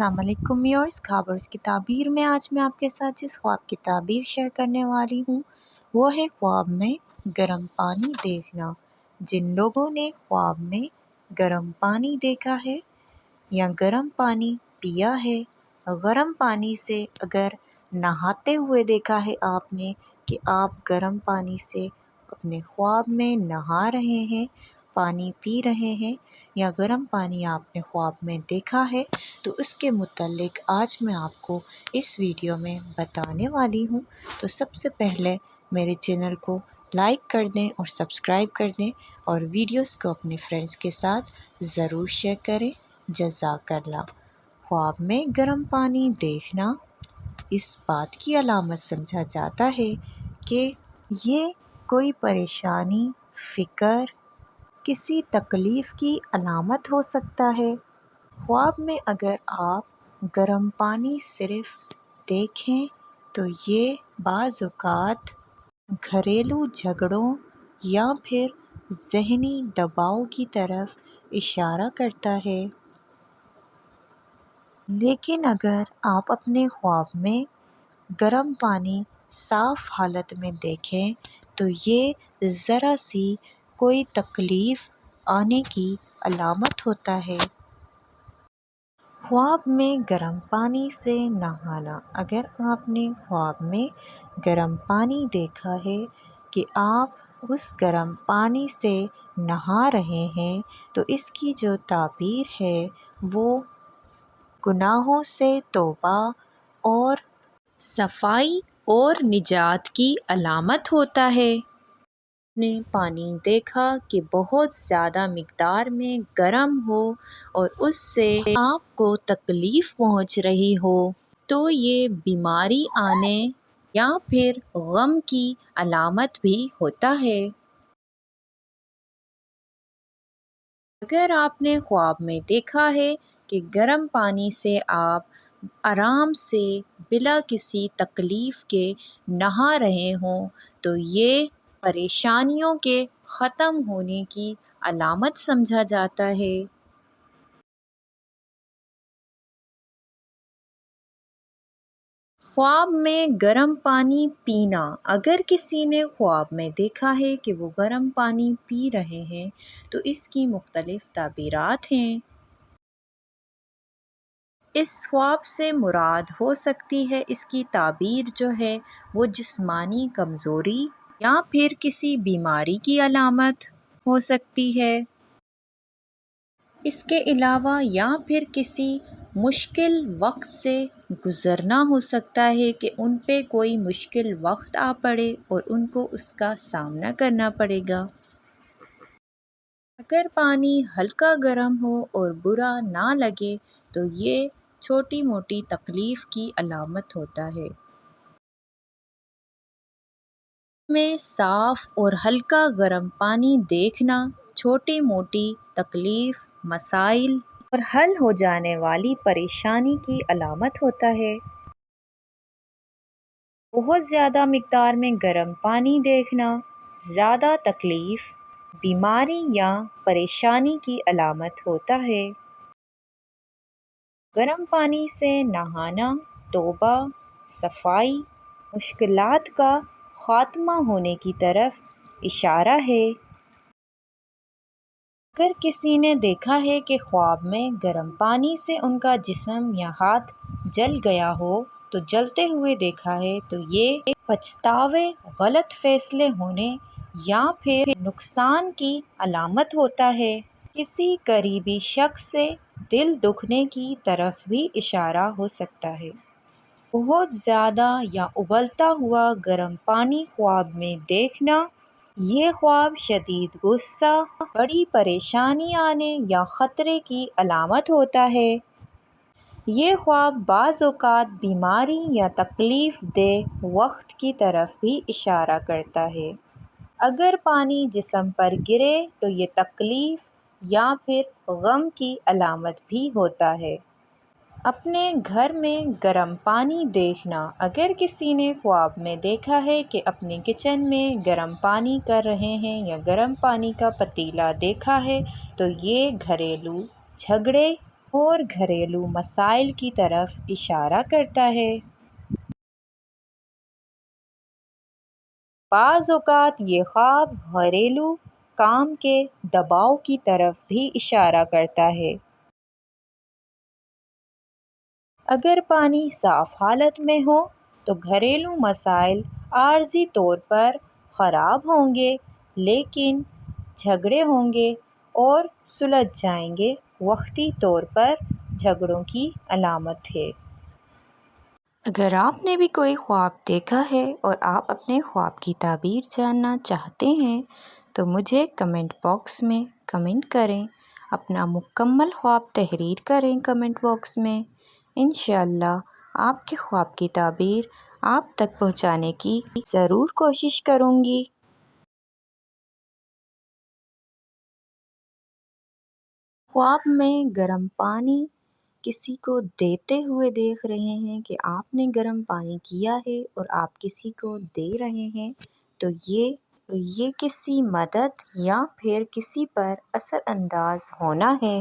अस्सलाम वालेकुम व्यूअर्स, ख़ाबर्स की ताबीर में आज मैं आपके साथ जिस ख्वाब की ताबीर शेयर करने वाली हूँ वो है ख्वाब में गर्म पानी देखना। जिन लोगों ने ख्वाब में गर्म पानी देखा है या गर्म पानी पिया है, गर्म पानी से अगर नहाते हुए देखा है आपने कि आप गर्म पानी से अपने ख्वाब में नहा रहे हैं, पानी पी रहे हैं या गर्म पानी आपने ख्वाब में देखा है, तो इसके मुतालिक आज मैं आपको इस वीडियो में बताने वाली हूँ। तो सबसे पहले मेरे चैनल को लाइक कर दें और सब्सक्राइब कर दें और वीडियोस को अपने फ्रेंड्स के साथ ज़रूर शेयर करें। जज़ाकल्लाह। ख्वाब में गर्म पानी देखना इस बात की अलामत समझा जाता है कि ये कोई परेशानी, फ़िक्र, किसी तकलीफ़ की अलामत हो सकता है। ख्वाब में अगर आप गर्म पानी सिर्फ़ देखें तो ये बाज़ औक़ात घरेलू झगड़ों या फिर ज़हनी दबाव की तरफ इशारा करता है। लेकिन अगर आप अपने ख्वाब में गर्म पानी साफ़ हालत में देखें तो ये ज़रा सी कोई तकलीफ़ आने की अलामत होता है। ख्वाब में गर्म पानी से नहाना। अगर आपने ख्वाब में गर्म पानी देखा है कि आप उस गर्म पानी से नहा रहे हैं, तो इसकी जो ताबीर है वो गुनाहों से तौबा और सफाई और निजात की अलामत होता है। ने पानी देखा कि बहुत ज़्यादा मिक़दार में गर्म हो और उससे आपको तकलीफ़ पहुंच रही हो, तो ये बीमारी आने या फिर गम की अलामत भी होता है। अगर आपने ख्वाब में देखा है कि गर्म पानी से आप आराम से बिला किसी तकलीफ़ के नहा रहे हों, तो ये परेशानियों के ख़त्म होने की अलामत समझा जाता है। ख्वाब में गर्म पानी पीना। अगर किसी ने ख्वाब में देखा है कि वो गर्म पानी पी रहे हैं, तो इसकी मुख्तलिफ़ ताबीरात हैं। इस ख्वाब से मुराद हो सकती है, इसकी ताबीर जो है वो जिस्मानी कमज़ोरी या फिर किसी बीमारी की अलामत हो सकती है। इसके अलावा या फिर किसी मुश्किल वक्त से गुज़रना हो सकता है कि उन पे कोई मुश्किल वक्त आ पड़े और उनको उसका सामना करना पड़ेगा। अगर पानी हल्का गर्म हो और बुरा ना लगे, तो ये छोटी मोटी तकलीफ़ की अलामत होता है। में साफ़ और हल्का गर्म पानी देखना छोटी मोटी तकलीफ़, मसाइल और हल हो जाने वाली परेशानी की अलामत होता है। बहुत ज़्यादा मिक़दार में गर्म पानी देखना ज़्यादा तकलीफ़, बीमारी या परेशानी की अलामत होता है। गर्म पानी से नहाना तौबा, सफाई, मुश्किलात का ख़ात्मा होने की तरफ इशारा है। अगर किसी ने देखा है कि ख्वाब में गर्म पानी से उनका जिस्म या हाथ जल गया हो, तो जलते हुए देखा है, तो ये पछतावे, गलत फ़ैसले होने या फिर नुकसान की अलामत होता है। किसी करीबी शख्स से दिल दुखने की तरफ भी इशारा हो सकता है। बहुत ज़्यादा या उबलता हुआ गर्म पानी ख्वाब में देखना, ये ख्वाब शदीद गुस्सा, बड़ी परेशानी आने या ख़तरे की अलामत होता है। ये ख्वाब बाज़ औक़ात बीमारी या तकलीफ़ देह वक्त की तरफ भी इशारा करता है। अगर पानी जिस्म पर गिरे तो ये तकलीफ़ या फिर गम की अलामत भी होता है। अपने घर में गर्म पानी देखना। अगर किसी ने ख्वाब में देखा है कि अपने किचन में गर्म पानी कर रहे हैं या गर्म पानी का पतीला देखा है, तो ये घरेलू झगड़े اور گھریلو مسائل کی طرف اشارہ کرتا ہے۔ بعض اوقات یہ خواب گھریلو کام کے دباؤ کی طرف بھی اشارہ کرتا ہے۔ اگر پانی صاف حالت میں ہو تو گھریلو مسائل عارضی طور پر خراب ہوں گے، لیکن جھگڑے ہوں گے اور سلجھ جائیں گے۔ وقتی طور پر جھگڑوں کی علامت ہے۔ اگر آپ نے بھی کوئی خواب دیکھا ہے اور آپ اپنے خواب کی تعبیر جاننا چاہتے ہیں تو مجھے کمنٹ باکس میں کمنٹ کریں۔ اپنا مکمل خواب تحریر کریں کمنٹ باکس میں۔ انشاءاللہ آپ کے خواب کی تعبیر آپ تک پہنچانے کی ضرور کوشش کروں گی۔ خواب میں گرم پانی کسی کو دیتے ہوئے دیکھ رہے ہیں کہ آپ نے گرم پانی کیا ہے اور آپ کسی کو دے رہے ہیں تو یہ کسی مدد یا پھر کسی پر اثر انداز ہونا ہے۔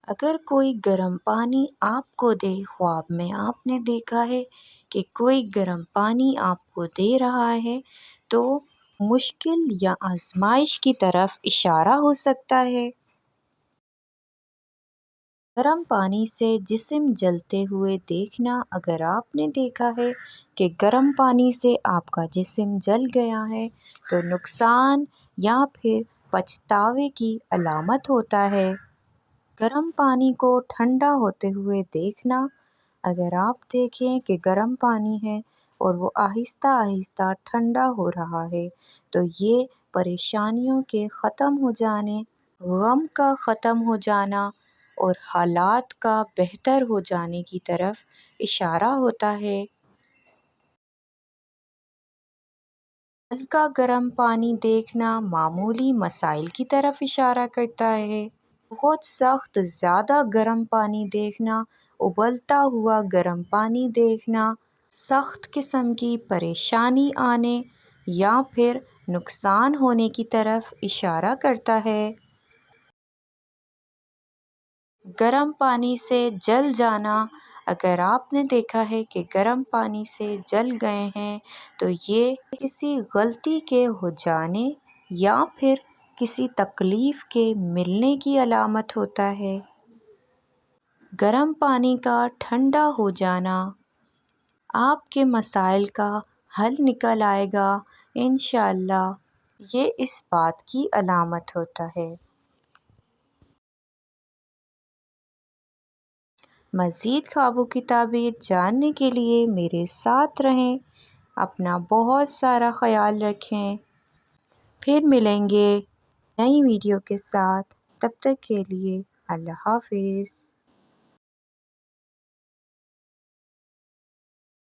اگر کوئی گرم پانی آپ کو دے، خواب میں آپ نے دیکھا ہے کہ کوئی گرم پانی آپ کو دے رہا ہے تو مشکل یا آزمائش کی طرف اشارہ ہو سکتا ہے۔ گرم پانی سے جسم جلتے ہوئے دیکھنا، اگر آپ نے دیکھا ہے کہ گرم پانی سے آپ کا جسم جل گیا ہے تو نقصان یا پھر پچھتاوے کی علامت ہوتا ہے۔ گرم پانی کو ٹھنڈا ہوتے ہوئے دیکھنا، اگر آپ دیکھیں کہ گرم پانی ہے اور وہ آہستہ آہستہ ٹھنڈا ہو رہا ہے تو یہ پریشانیوں کے ختم ہو جانے، غم کا ختم ہو جانا اور حالات کا بہتر ہو جانے کی طرف اشارہ ہوتا ہے۔ ہلکا گرم پانی دیکھنا معمولی مسائل کی طرف اشارہ کرتا ہے۔ بہت سخت زیادہ گرم پانی دیکھنا، ابلتا ہوا گرم پانی دیکھنا، سخت قسم کی پریشانی آنے یا پھر نقصان ہونے کی طرف اشارہ کرتا ہے۔ گرم پانی سے جل جانا، اگر آپ نے دیکھا ہے کہ گرم پانی سے جل گئے ہیں تو یہ کسی غلطی کے ہو جانے یا پھر کسی تکلیف کے ملنے کی علامت ہوتا ہے۔ گرم پانی کا ٹھنڈا ہو جانا، آپ کے مسائل کا حل نکل آئے گا انشاءاللہ، یہ اس بات کی علامت ہوتا ہے۔ مزید خوابوں کی تعبیر جاننے کے لیے میرے ساتھ رہیں۔ اپنا بہت سارا خیال رکھیں۔ پھر ملیں گے نئی ویڈیو کے ساتھ، تب تک کے لیے اللہ حافظ۔